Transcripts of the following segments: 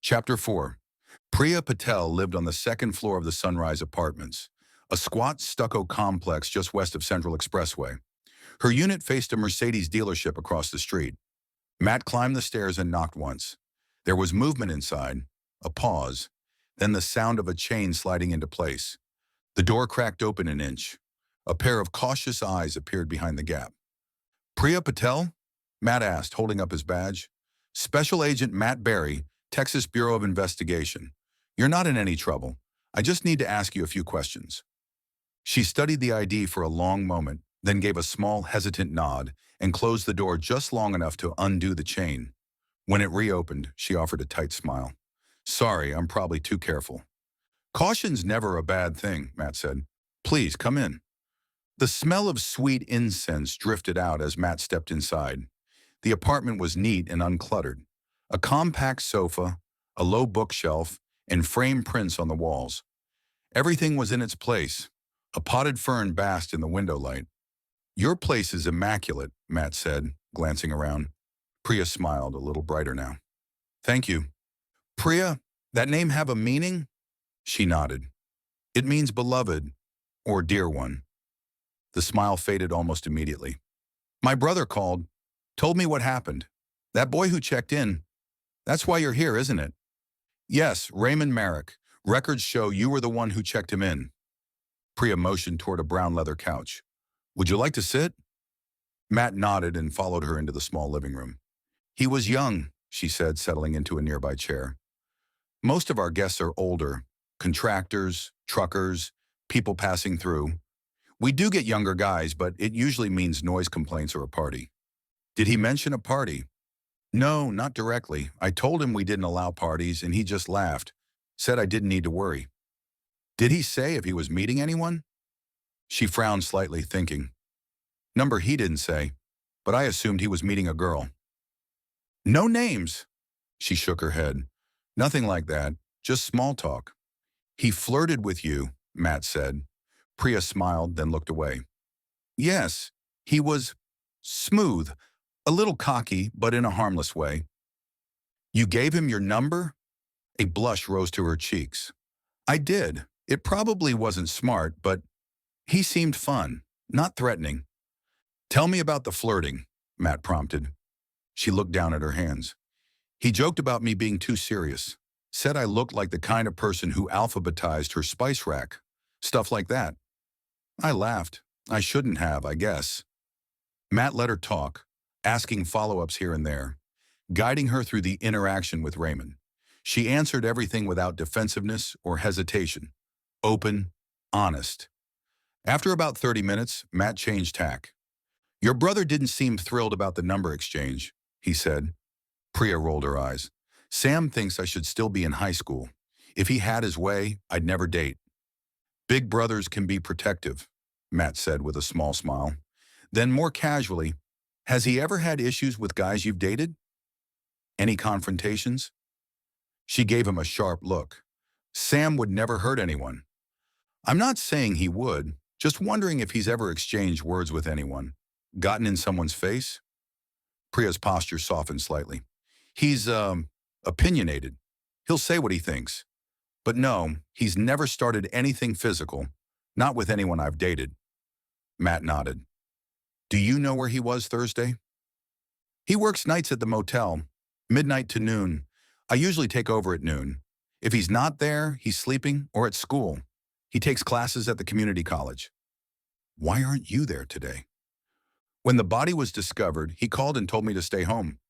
Chapter 4. Priya Patel lived on the second floor of the Sunrise Apartments, a squat stucco complex just west of Central Expressway. Her unit faced a Mercedes dealership across the street. Matt climbed the stairs and knocked once. There was movement inside, a pause, then the sound of a chain sliding into place. The door cracked open an inch. A pair of cautious eyes appeared behind the gap. "Priya Patel?" Matt asked, holding up his badge. "Special Agent Matt Berry, Texas Bureau of Investigation. You're not in any trouble. I just need to ask you a few questions." She studied the ID for a long moment, then gave a small, hesitant nod and closed the door just long enough to undo the chain. When it reopened, she offered a tight smile. "Sorry, I'm probably too careful." "Caution's never a bad thing," Matt said. "Please, come in." The smell of sweet incense drifted out as Matt stepped inside. The apartment was neat and uncluttered. A compact sofa, a low bookshelf, and framed prints on the walls. Everything was in its place. A potted fern basked in the window light. "Your place is immaculate," Matt said, glancing around. Priya smiled, a little brighter now. "Thank you." "Priya, that name have a meaning?" She nodded. "It means beloved, or dear one." The smile faded almost immediately. "My brother called, told me what happened. That boy who checked in, that's why you're here, isn't it?" "Yes, Raymond Merrick. Records show you were the one who checked him in." Priya motioned toward a brown leather couch. "Would you like to sit?" Matt nodded and followed her into the small living room. "He was young," she said, settling into a nearby chair. "Most of our guests are older, contractors, truckers, people passing through. We do get younger guys, but it usually means noise complaints or a party." "Did he mention a party?" "No, not directly. I told him we didn't allow parties, and he just laughed, said I didn't need to worry." "Did he say if he was meeting anyone?" She frowned slightly, thinking. "Number he didn't say, but I assumed he was meeting a girl." "No names?" She shook her head. "Nothing like that, just small talk." "He flirted with you," Matt said. Priya smiled, then looked away. "Yes, he was smooth, a little cocky, but in a harmless way." "You gave him your number?" A blush rose to her cheeks. "I did. It probably wasn't smart, but he seemed fun, not threatening." "Tell me about the flirting," Matt prompted. She looked down at her hands. "He joked about me being too serious. Said I looked like the kind of person who alphabetized her spice rack. Stuff like that." I laughed. I shouldn't have, I guess. Matt let her talk, asking follow-ups here and there, guiding her through the interaction with Raymond. She answered everything without defensiveness or hesitation. Open, honest. After about 30 minutes, Matt changed tack. "Your brother didn't seem thrilled about the number exchange," he said. Priya rolled her eyes. "Sam thinks I should still be in high school. If he had his way, I'd never date." "Big brothers can be protective," Matt said with a small smile. Then more casually, "Has he ever had issues with guys you've dated? Any confrontations?" She gave him a sharp look. "Sam would never hurt anyone." "I'm not saying he would, just wondering if he's ever exchanged words with anyone. Gotten in someone's face?" Priya's posture softened slightly. "He's, opinionated. He'll say what he thinks. But no, he's never started anything physical, not with anyone I've dated." Matt nodded. "Do you know where he was Thursday?" "He works nights at the motel, midnight to noon. I usually take over at noon. If he's not there, he's sleeping or at school. He takes classes at the community college." "Why aren't you there today?" "When the body was discovered, he called and told me to stay home."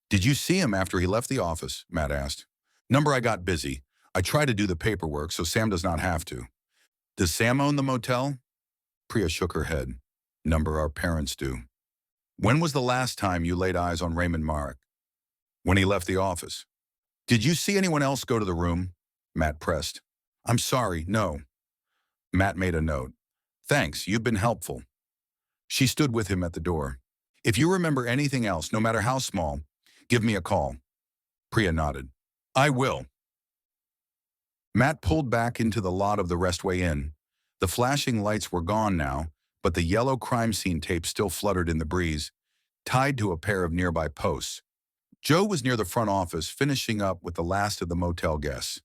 "Did you see him after he left the office?" Matt asked. "Number I got busy. I try to do the paperwork so Sam does not have to." "Does Sam own the motel?" Priya shook her head. "Number our parents do." "When was the last time you laid eyes on Raymond Marek?" "When he left the office." "Did you see anyone else go to the room?" Matt pressed. "I'm sorry, no." Matt made a note. "Thanks, you've been helpful." She stood with him at the door. "If you remember anything else, no matter how small, give me a call." Priya nodded. "I will." Matt pulled back into the lot of the Restway Inn. The flashing lights were gone now, but the yellow crime scene tape still fluttered in the breeze, tied to a pair of nearby posts. Joe was near the front office, finishing up with the last of the motel guests.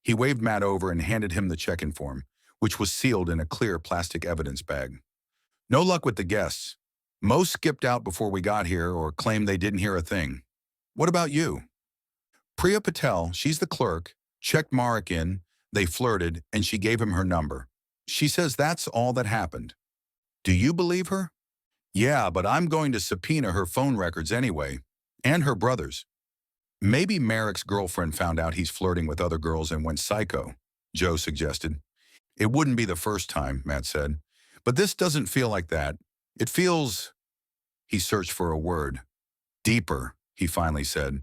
He waved Matt over and handed him the check-in form, which was sealed in a clear plastic evidence bag. No luck with the guests. Most skipped out before we got here or claimed they didn't hear a thing. What about you? Priya Patel, she's the clerk, checked Marek in, they flirted, and she gave him her number. She says that's all that happened. Do you believe her? Yeah, but I'm going to subpoena her phone records anyway, and her brother's. Maybe Marek's girlfriend found out he's flirting with other girls and went psycho, Joe suggested. It wouldn't be the first time, Matt said. But this doesn't feel like that. It feels... He searched for a word. Deeper, he finally said.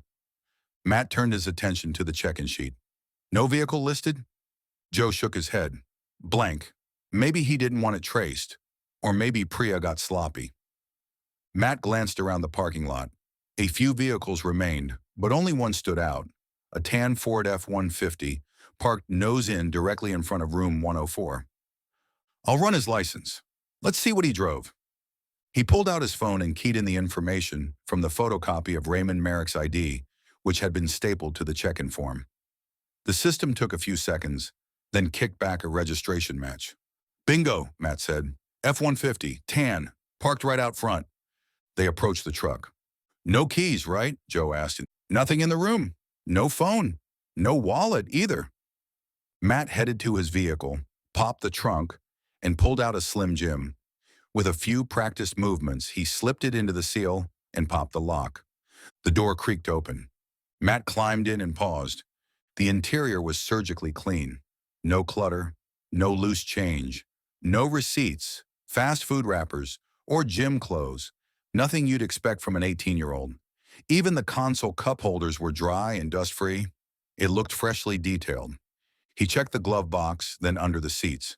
Matt turned his attention to the check-in sheet. No vehicle listed? Joe shook his head. Blank. Maybe he didn't want it traced. Or maybe Priya got sloppy. Matt glanced around the parking lot. A few vehicles remained, but only one stood out. A tan Ford F-150, parked nose-in directly in front of room 104. I'll run his license. Let's see what he drove. He pulled out his phone and keyed in the information from the photocopy of Raymond Marek's ID, which had been stapled to the check-in form. The system took a few seconds, then kicked back a registration match. Bingo, Matt said. F-150, tan, parked right out front. They approached the truck. No keys, right? Joe asked. Nothing in the room. No phone. No wallet either. Matt headed to his vehicle, popped the trunk, and pulled out a Slim Jim. With a few practiced movements, he slipped it into the seal and popped the lock. The door creaked open. Matt climbed in and paused. The interior was surgically clean. No clutter, no loose change, no receipts, fast food wrappers, or gym clothes. Nothing you'd expect from an 18-year-old. Even the console cup holders were dry and dust-free. It looked freshly detailed. He checked the glove box, then under the seats.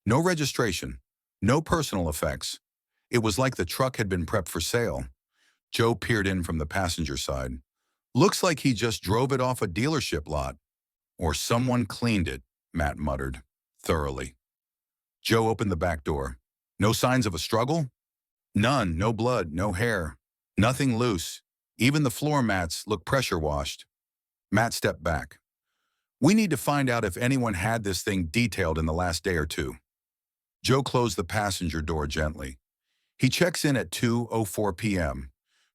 No registration, no personal effects. It was like the truck had been prepped for sale. Joe peered in from the passenger side. Looks like he just drove it off a dealership lot. Or someone cleaned it, Matt muttered, thoroughly. Joe opened the back door. No signs of a struggle? None, no blood, no hair. Nothing loose. Even the floor mats looked pressure-washed. Matt stepped back. We need to find out if anyone had this thing detailed in the last day or two. Joe closed the passenger door gently. He checks in at 2:04 p.m.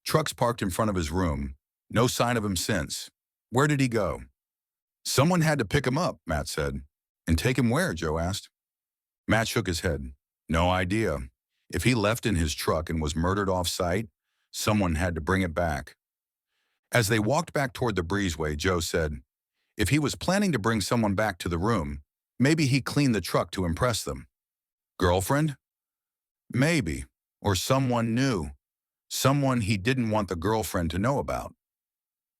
Truck's parked in front of his room. No sign of him since. Where did he go? Someone had to pick him up, Matt said. And take him where? Joe asked. Matt shook his head. No idea. If he left in his truck and was murdered off-site, someone had to bring it back. As they walked back toward the breezeway, Joe said, if he was planning to bring someone back to the room, maybe he cleaned the truck to impress them. Girlfriend? Maybe. Or someone new. Someone he didn't want the girlfriend to know about.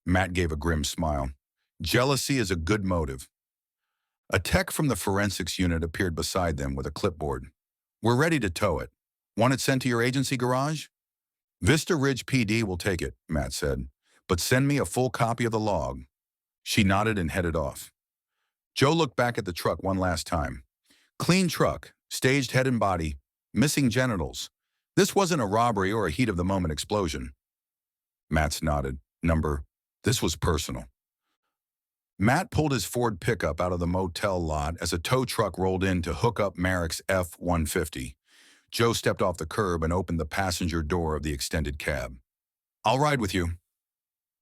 Matt gave a grim smile. Jealousy is a good motive. A tech from the forensics unit appeared beside them with a clipboard. We're ready to tow it. Want it sent to your agency garage? Vista Ridge PD will take it, Matt said, but send me a full copy of the log. She nodded and headed off. Joe looked back at the truck one last time. Clean truck, staged head and body, missing genitals. This wasn't a robbery or a heat-of-the-moment explosion. Matt's nodded. This was personal. Matt pulled his Ford pickup out of the motel lot as a tow truck rolled in to hook up Marek's F-150. Joe stepped off the curb and opened the passenger door of the extended cab. I'll ride with you.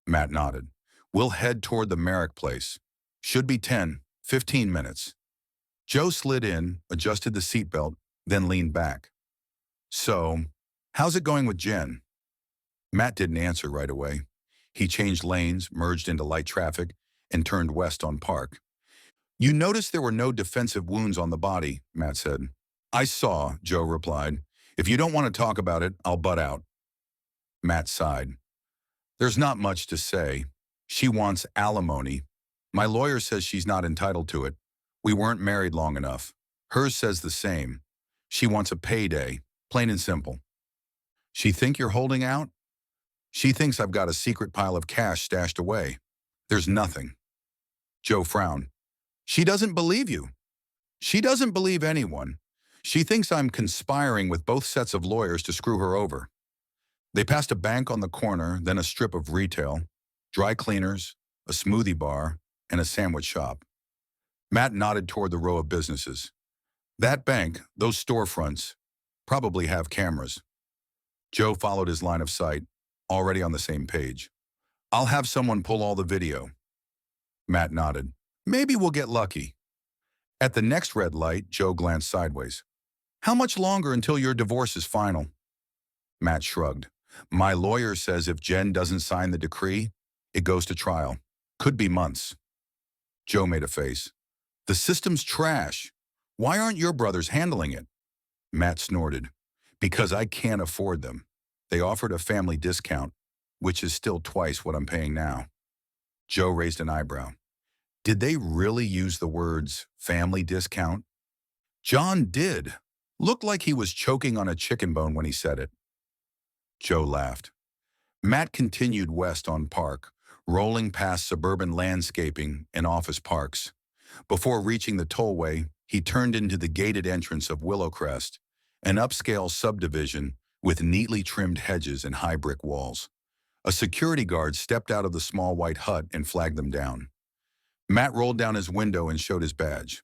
Matt nodded. We'll head toward the Marek place. Should be 15 minutes. Joe slid in, adjusted the seatbelt, then leaned back. So, how's it going with Jen? Matt didn't answer right away. He changed lanes, merged into light traffic, and turned west on Park. You noticed there were no defensive wounds on the body, Matt said. I saw, Joe replied. If you don't want to talk about it, I'll butt out. Matt sighed. There's not much to say. She wants alimony. My lawyer says she's not entitled to it. We weren't married long enough. Hers says the same. She wants a payday, plain and simple. She think you're holding out? She thinks I've got a secret pile of cash stashed away. There's nothing. Joe frowned. She doesn't believe you. She doesn't believe anyone. She thinks I'm conspiring with both sets of lawyers to screw her over. They passed a bank on the corner, then a strip of retail. Dry cleaners, a smoothie bar, and a sandwich shop. Matt nodded toward the row of businesses. That bank, those storefronts, probably have cameras. Joe followed his line of sight, already on the same page. I'll have someone pull all the video. Matt nodded. Maybe we'll get lucky. At the next red light, Joe glanced sideways. How much longer until your divorce is final? Matt shrugged. My lawyer says if Jen doesn't sign the decree, it goes to trial. Could be months. Joe made a face. The system's trash. Why aren't your brothers handling it? Matt snorted. Because I can't afford them. They offered a family discount, which is still twice what I'm paying now. Joe raised an eyebrow. Did they really use the words family discount? John did. Looked like he was choking on a chicken bone when he said it. Joe laughed. Matt continued west on Park, rolling past suburban landscaping and office parks. Before reaching the tollway, he turned into the gated entrance of Willowcrest, an upscale subdivision with neatly trimmed hedges and high brick walls. A security guard stepped out of the small white hut and flagged them down. Matt rolled down his window and showed his badge.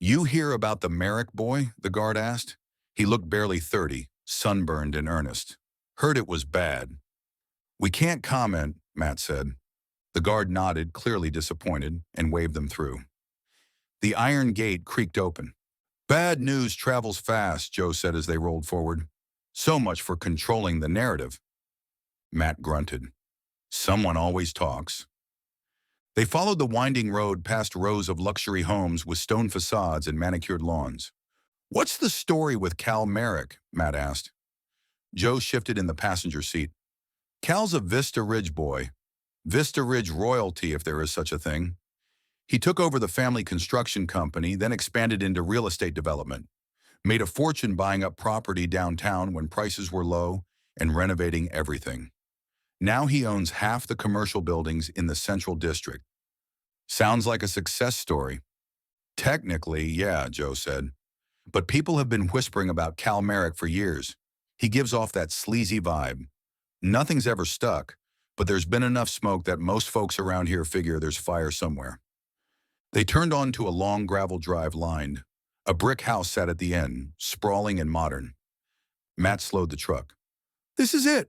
You hear about the Merrick boy? The guard asked. He looked barely 30, sunburned and earnest. Heard it was bad. We can't comment, Matt said. The guard nodded, clearly disappointed, and waved them through. The iron gate creaked open. Bad news travels fast, Joe said as they rolled forward. So much for controlling the narrative. Matt grunted. Someone always talks. They followed the winding road past rows of luxury homes with stone facades and manicured lawns. What's the story with Cal Merrick? Matt asked. Joe shifted in the passenger seat. Cal's a Vista Ridge boy. Vista Ridge royalty, if there is such a thing. He took over the family construction company, then expanded into real estate development. Made a fortune buying up property downtown when prices were low and renovating everything. Now he owns half the commercial buildings in the Central District. Sounds like a success story. Technically, yeah, Joe said. But people have been whispering about Cal Merrick for years. He gives off that sleazy vibe. Nothing's ever stuck, but there's been enough smoke that most folks around here figure there's fire somewhere. They turned onto a long gravel drive lined. A brick house sat at the end, sprawling and modern. Matt slowed the truck. This is it.